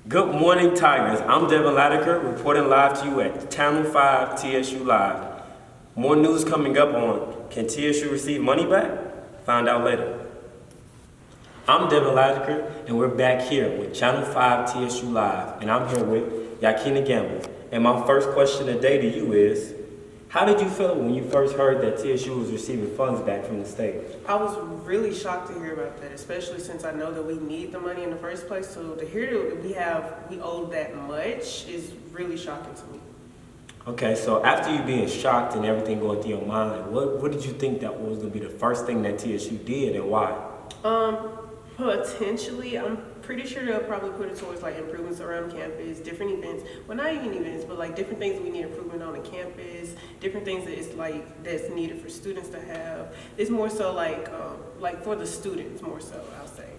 Good morning, Tigers. I'm Devin Latiker, reporting live to you at Channel 5 TSU Live. More news coming up on can TSU receive money back? Find out later. I'm Devin Latiker, and we're back here with Channel 5 TSU Live, and I'm here with Yakina Gamble. And my first question today to you is, how did you feel when you first heard that TSU was receiving funds back from the state? I was really shocked to hear about that, especially since I know that we need the money in the first place. So to hear that we owe that much is really shocking to me. Okay, so after you being shocked and everything going through your mind, what did you think that was going to be the first thing that TSU did and why? Potentially, I'm pretty sure they'll probably put it towards like improvements around campus, different events. Well, not even events, but like different things that we need improvement on campus, different things that that's needed for students to have. It's more so like for the students more so, I'll say.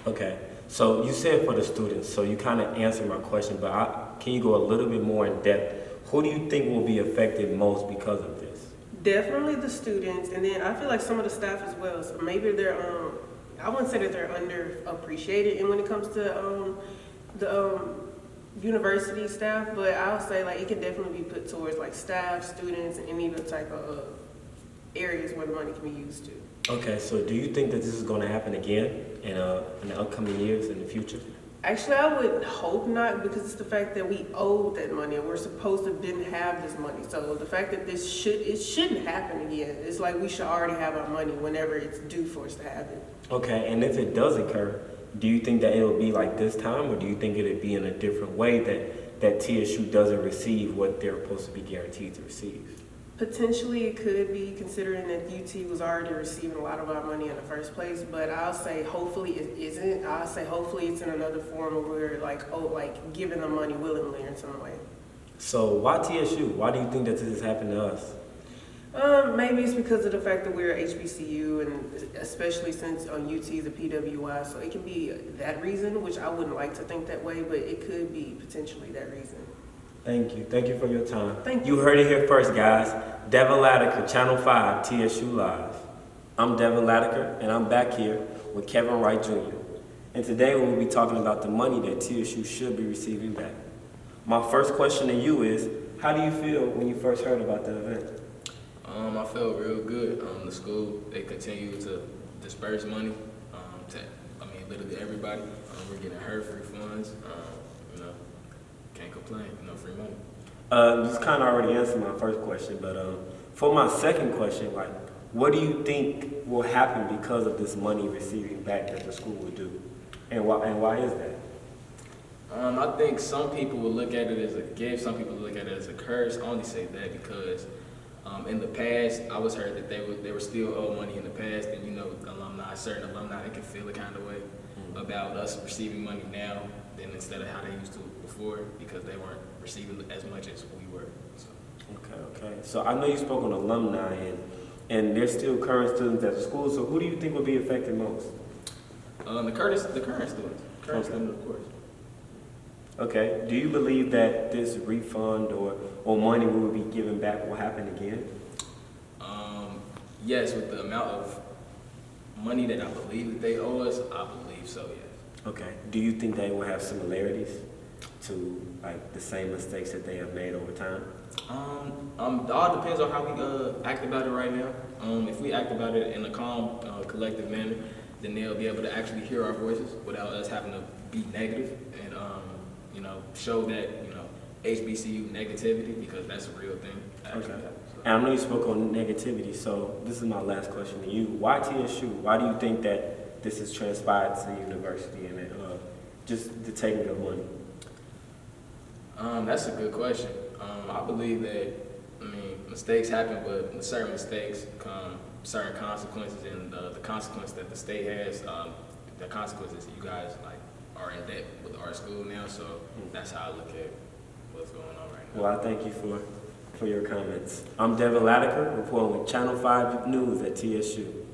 Okay, so you said for the students, so you kind of answered my question, but can you go a little bit more in depth? Who do you think will be affected most because of this? Definitely the students, and then I feel like some of the staff as well. So maybe I wouldn't say that they're underappreciated, and when it comes to the university staff, but I'll say like it can definitely be put towards like staff, students, and any other type of areas where the money can be used to. Okay, so do you think that this is going to happen again in the upcoming years in the future? Actually, I would hope not, because it's the fact that we owe that money and we're supposed to didn't have this money. So the fact that it shouldn't happen again. It's like we should already have our money whenever it's due for us to have it. Okay, and if it does occur, do you think that it'll be like this time, or do you think it'll be in a different way that TSU doesn't receive what they're supposed to be guaranteed to receive? Potentially, it could be, considering that UT was already receiving a lot of our money in the first place. But I'll say hopefully it isn't. I'll say hopefully it's in another form where we're giving the money willingly in some way. So why TSU? Why do you think that this has happened to us? Maybe it's because of the fact that we're HBCU, and especially since UT is a PWI, so it can be that reason, which I wouldn't like to think that way, but it could be potentially that reason. Thank you. Thank you for your time. Thank you. You heard it here first, guys. Devin Latiker, Channel 5, TSU Live. I'm Devin Latiker, and I'm back here with Kevin Wright Jr. And today we'll be talking about the money that TSU should be receiving back. My first question to you is, how do you feel when you first heard about the event? I felt real good. The school, they continue to disperse money literally everybody. We're getting HER free funds. Can't complain. Free money. You kind of already answered my first question, but for my second question, what do you think will happen because of this money receiving back that the school will do, and why is that? I think some people will look at it as a gift. Some people look at it as a curse. I only say that because in the past, I was heard that they were still owed money in the past, and certain alumni, they can feel a kind of way about us receiving money now than instead of how they used to before, because they weren't receiving as much as we were. So. Okay. So I know you spoke on alumni, and there's still current students at the school. So who do you think will be affected most? The current students. Current students, of course. Okay. Do you believe that this refund or money we will be given back will happen again? Yes, with the amount of money that I believe that they owe us, I believe so, yes. Okay. Do you think they will have similarities to the same mistakes that they have made over time? It all depends on how we act about it right now. If we act about it in a calm, collective manner, then they'll be able to actually hear our voices without us having to be negative and show that HBCU negativity, because that's a real thing. Okay. And I know you spoke on negativity, so this is my last question to you. Why TSU? Why do you think that this has transpired to the university and just the taking of money? That's a good question. I believe that, mistakes happen, but with certain mistakes come certain consequences, and the consequence that the state has, the consequences you guys are in debt with our school now, so that's how I look at what's going on right now. Well, I thank you for your comments. I'm Devin Latiker, reporting with Channel 5 News at TSU.